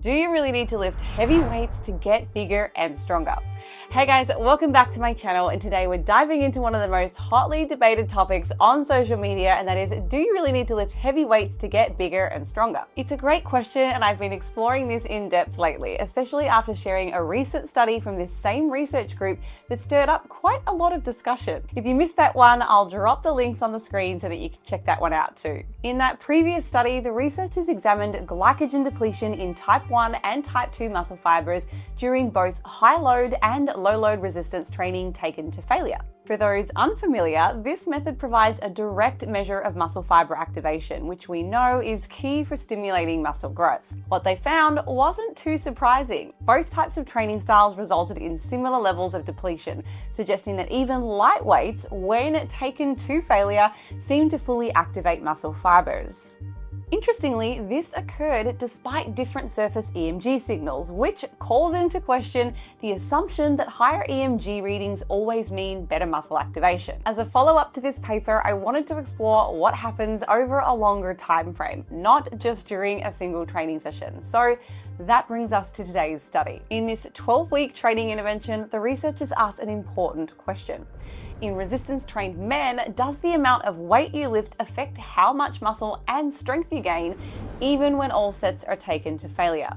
Do you really need to lift heavy weights to get bigger and stronger? Hey guys, welcome back to my channel, and today we're diving into one of the most hotly debated topics on social media, and that is, do you really need to lift heavy weights to get bigger and stronger? It's a great question, and I've been exploring this in depth lately, especially after sharing a recent study from this same research group that stirred up quite a lot of discussion. If you missed that one, I'll drop the links on the screen so that you can check that one out too. In that previous study, the researchers examined glycogen depletion in type 1 and type 2 muscle fibers during both high load and low load resistance training taken to failure. For those unfamiliar, this method provides a direct measure of muscle fiber activation, which we know is key for stimulating muscle growth. What they found wasn't too surprising. Both types of training styles resulted in similar levels of depletion, suggesting that even light weights, when taken to failure, seem to fully activate muscle fibers. Interestingly, this occurred despite different surface EMG signals, which calls into question the assumption that higher EMG readings always mean better muscle activation. As a follow-up to this paper, I wanted to explore what happens over a longer time frame, not just during a single training session. So that brings us to today's study. In this 12-week training intervention, the researchers asked an important question. In resistance-trained men, does the amount of weight you lift affect how much muscle and strength you gain, even when all sets are taken to failure?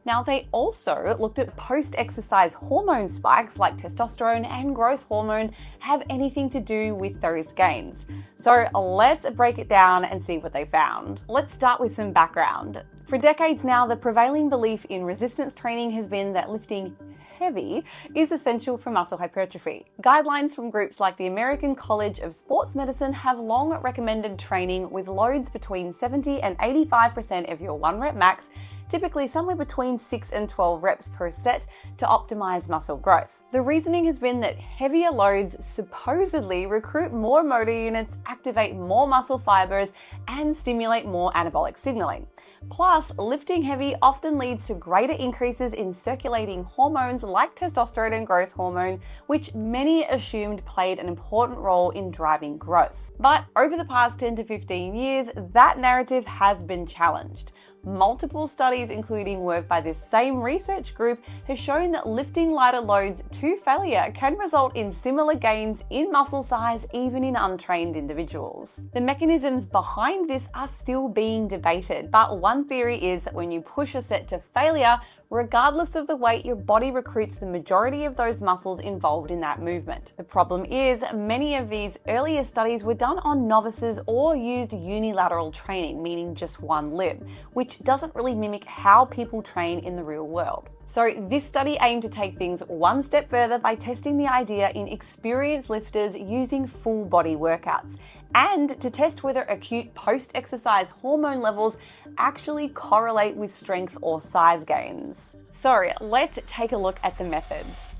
Now, they also looked at post-exercise hormone spikes like testosterone and growth hormone have anything to do with those gains. So let's break it down and see what they found. Let's start with some background. For decades now, the prevailing belief in resistance training has been that lifting heavy is essential for muscle hypertrophy. Guidelines from groups like the American College of Sports Medicine have long recommended training with loads between 70 and 85% of your 1 rep max, typically somewhere between 6 and 12 reps per set, to optimize muscle growth. The reasoning has been that heavier loads supposedly recruit more motor units, activate more muscle fibers, and stimulate more anabolic signaling. Plus, lifting heavy often leads to greater increases in circulating hormones like testosterone and growth hormone, which many assumed played an important role in driving growth. But over the past 10 to 15 years, that narrative has been challenged. Multiple studies, including work by this same research group, has shown that lifting lighter loads to failure can result in similar gains in muscle size even in untrained individuals. The mechanisms behind this are still being debated, but one theory is that when you push a set to failure, regardless of the weight, your body recruits the majority of those muscles involved in that movement. The problem is, many of these earlier studies were done on novices or used unilateral training, meaning just one limb, which doesn't really mimic how people train in the real world. So this study aimed to take things one step further by testing the idea in experienced lifters using full body workouts, and to test whether acute post-exercise hormone levels actually correlate with strength or size gains. So let's take a look at the methods.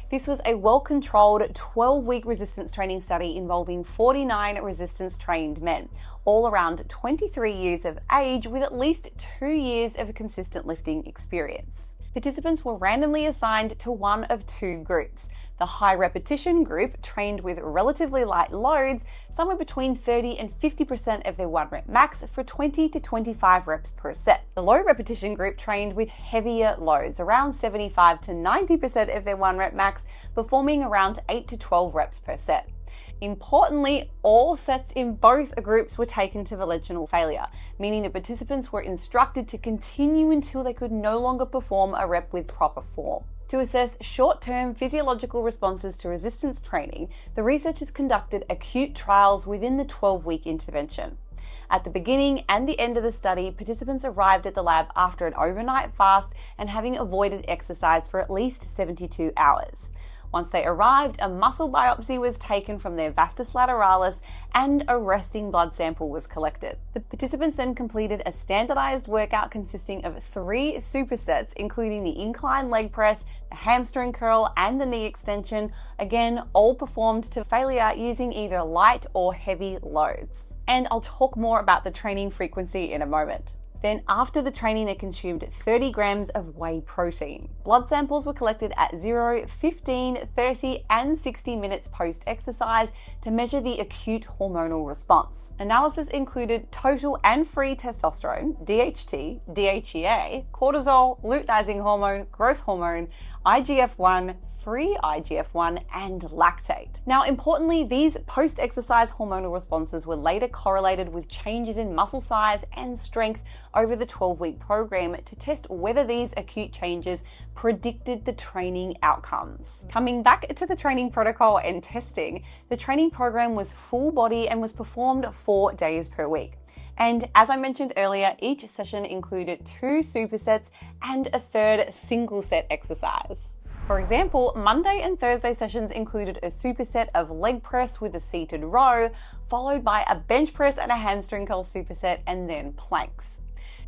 This was a well-controlled 12-week resistance training study involving 49 resistance-trained men, all around 23 years of age with at least 2 years of consistent lifting experience. Participants were randomly assigned to one of two groups. The high repetition group trained with relatively light loads, somewhere between 30 and 50% of their 1 rep max for 20 to 25 reps per set. The low repetition group trained with heavier loads, around 75 to 90% of their 1 rep max, performing around 8 to 12 reps per set. Importantly, all sets in both groups were taken to volitional failure, meaning the participants were instructed to continue until they could no longer perform a rep with proper form. To assess short-term physiological responses to resistance training, the researchers conducted acute trials within the 12-week intervention. At the beginning and the end of the study, participants arrived at the lab after an overnight fast and having avoided exercise for at least 72 hours. Once they arrived, a muscle biopsy was taken from their vastus lateralis and a resting blood sample was collected. The participants then completed a standardized workout consisting of 3 supersets, including the incline leg press, the hamstring curl, and the knee extension, again, all performed to failure using either light or heavy loads. And I'll talk more about the training frequency in a moment. Then after the training, they consumed 30 grams of whey protein. Blood samples were collected at 0, 15, 30, and 60 minutes post-exercise to measure the acute hormonal response. Analysis included total and free testosterone, DHT, DHEA, cortisol, luteinizing hormone, growth hormone, IGF-1, free IGF-1, and lactate. Now, importantly, these post-exercise hormonal responses were later correlated with changes in muscle size and strength over the 12-week program to test whether these acute changes predicted the training outcomes. Coming back to the training protocol and testing, the training program was full body and was performed 4 days per week. And as I mentioned earlier, each session included 2 supersets and a 3rd single set exercise. For example, Monday and Thursday sessions included a superset of leg press with a seated row, followed by a bench press and a hamstring curl superset, and then planks.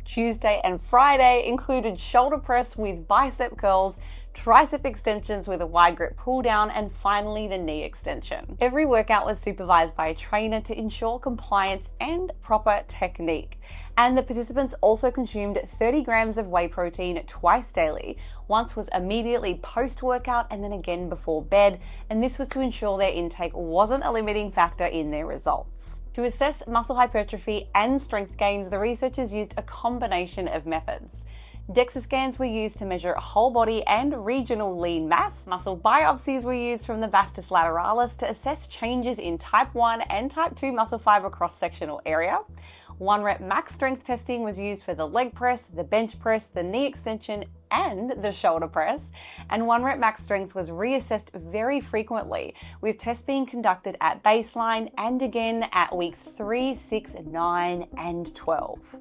Tuesday and Friday included shoulder press with bicep curls, tricep extensions with a wide grip pull down, and finally the knee extension. Every workout was supervised by a trainer to ensure compliance and proper technique. And the participants also consumed 30 grams of whey protein twice daily. Once was immediately post-workout and then again before bed, and this was to ensure their intake wasn't a limiting factor in their results. To assess muscle hypertrophy and strength gains, the researchers used a combination of methods. DEXA scans were used to measure whole body and regional lean mass. Muscle biopsies were used from the vastus lateralis to assess changes in type 1 and type 2 muscle fiber cross-sectional area. 1 rep max strength testing was used for the leg press, the bench press, the knee extension, and the shoulder press. And 1 rep max strength was reassessed very frequently, with tests being conducted at baseline and again at weeks 3, 6, 9, and 12.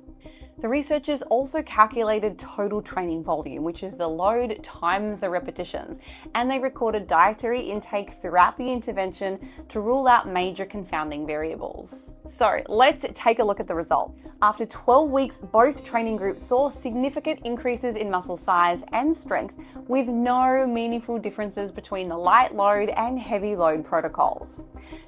The researchers also calculated total training volume, which is the load times the repetitions, and they recorded dietary intake throughout the intervention to rule out major confounding variables. So let's take a look at the results. After 12 weeks, both training groups saw significant increases in muscle size and strength, with no meaningful differences between the light load and heavy load protocols.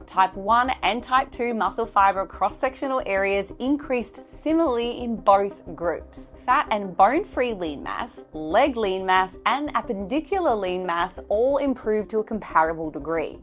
Type 1 and Type 2 muscle fiber cross-sectional areas increased similarly in both groups. Fat and bone-free lean mass, leg lean mass, and appendicular lean mass all improved to a comparable degree.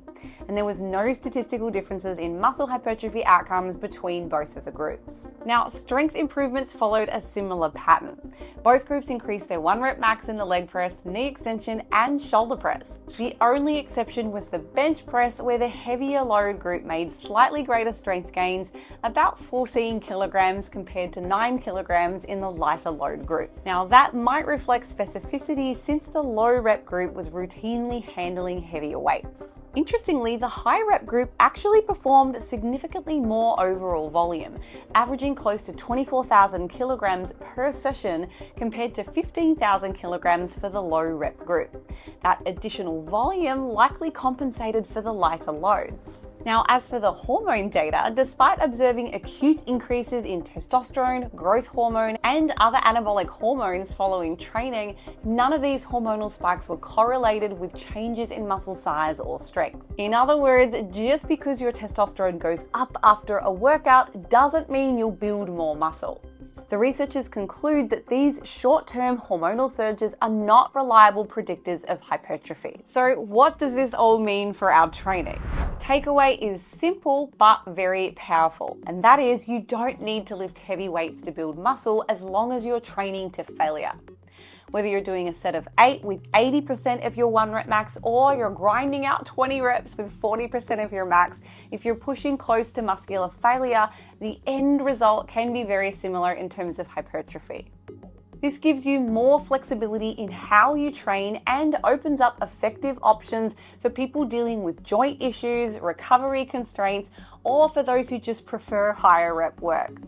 And there was no statistical differences in muscle hypertrophy outcomes between both of the groups. Now, strength improvements followed a similar pattern. Both groups increased their 1 rep max in the leg press, knee extension, and shoulder press. The only exception was the bench press, where the heavier load group made slightly greater strength gains, about 14 kilograms compared to 9 kilograms in the lighter load group. Now, that might reflect specificity since the low rep group was routinely handling heavier weights. Interestingly, the high rep group actually performed significantly more overall volume, averaging close to 24,000 kilograms per session compared to 15,000 kilograms for the low rep group. That additional volume likely compensated for the lighter loads. Now, as for the hormone data, despite observing acute increases in testosterone, growth hormone, and other anabolic hormones following training, none of these hormonal spikes were correlated with changes in muscle size or strength. In other words, just because your testosterone goes up after a workout doesn't mean you'll build more muscle. The researchers conclude that these short-term hormonal surges are not reliable predictors of hypertrophy. So what does this all mean for our training? Takeaway is simple but very powerful, and that is you don't need to lift heavy weights to build muscle as long as you're training to failure. Whether you're doing a set of 8 with 80% of your 1 rep max, or you're grinding out 20 reps with 40% of your max, if you're pushing close to muscular failure, the end result can be very similar in terms of hypertrophy. This gives you more flexibility in how you train and opens up effective options for people dealing with joint issues, recovery constraints, or for those who just prefer higher rep work.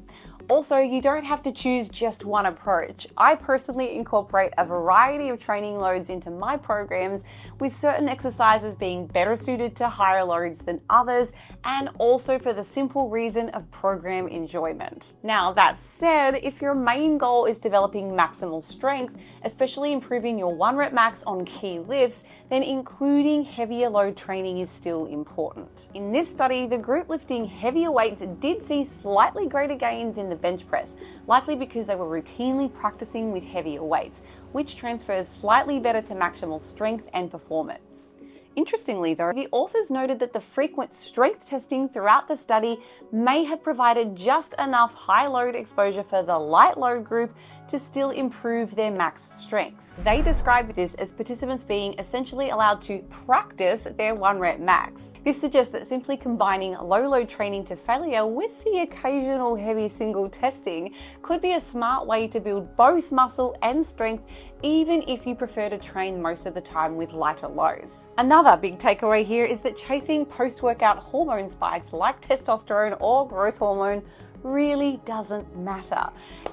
Also, you don't have to choose just one approach. I personally incorporate a variety of training loads into my programs, with certain exercises being better suited to higher loads than others, and also for the simple reason of program enjoyment. Now, that said, if your main goal is developing maximal strength, especially improving your 1 rep max on key lifts, then including heavier load training is still important. In this study, the group lifting heavier weights did see slightly greater gains in the bench press, likely because they were routinely practicing with heavier weights, which transfers slightly better to maximal strength and performance. Interestingly though, the authors noted that the frequent strength testing throughout the study may have provided just enough high load exposure for the light load group to still improve their max strength. They described this as participants being essentially allowed to practice their 1 rep max. This suggests that simply combining low load training to failure with the occasional heavy single testing could be a smart way to build both muscle and strength, even if you prefer to train most of the time with lighter loads. Another big takeaway here is that chasing post-workout hormone spikes like testosterone or growth hormone really doesn't matter.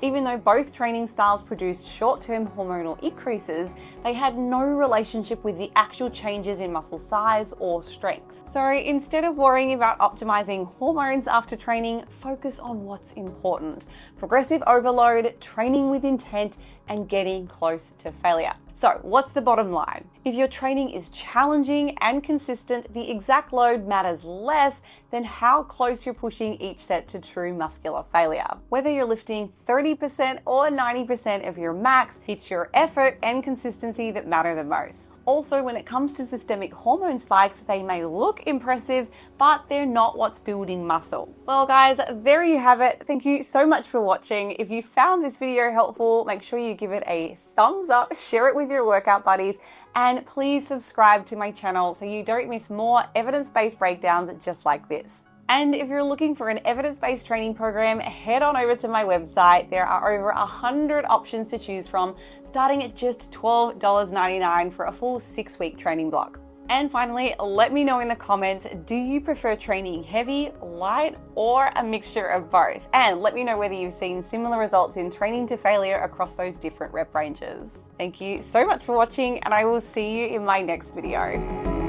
Even though both training styles produced short-term hormonal increases, they had no relationship with the actual changes in muscle size or strength. So instead of worrying about optimizing hormones after training, focus on what's important: progressive overload, training with intent, and getting close to failure. So what's the bottom line? If your training is challenging and consistent, the exact load matters less than how close you're pushing each set to true muscular failure. Whether you're lifting 30% or 90% of your max, it's your effort and consistency that matter the most. Also, when it comes to systemic hormone spikes, they may look impressive, but they're not what's building muscle. Well guys, there you have it. Thank you so much for watching. If you found this video helpful, make sure you give it a thumbs up, share it with your workout buddies, and please subscribe to my channel so you don't miss more evidence-based breakdowns just like this. And if you're looking for an evidence-based training program, head on over to my website. There are over 100 options to choose from, starting at just $12.99 for a full 6-week training block. And finally, let me know in the comments, do you prefer training heavy, light, or a mixture of both? And let me know whether you've seen similar results in training to failure across those different rep ranges. Thank you so much for watching, and I will see you in my next video.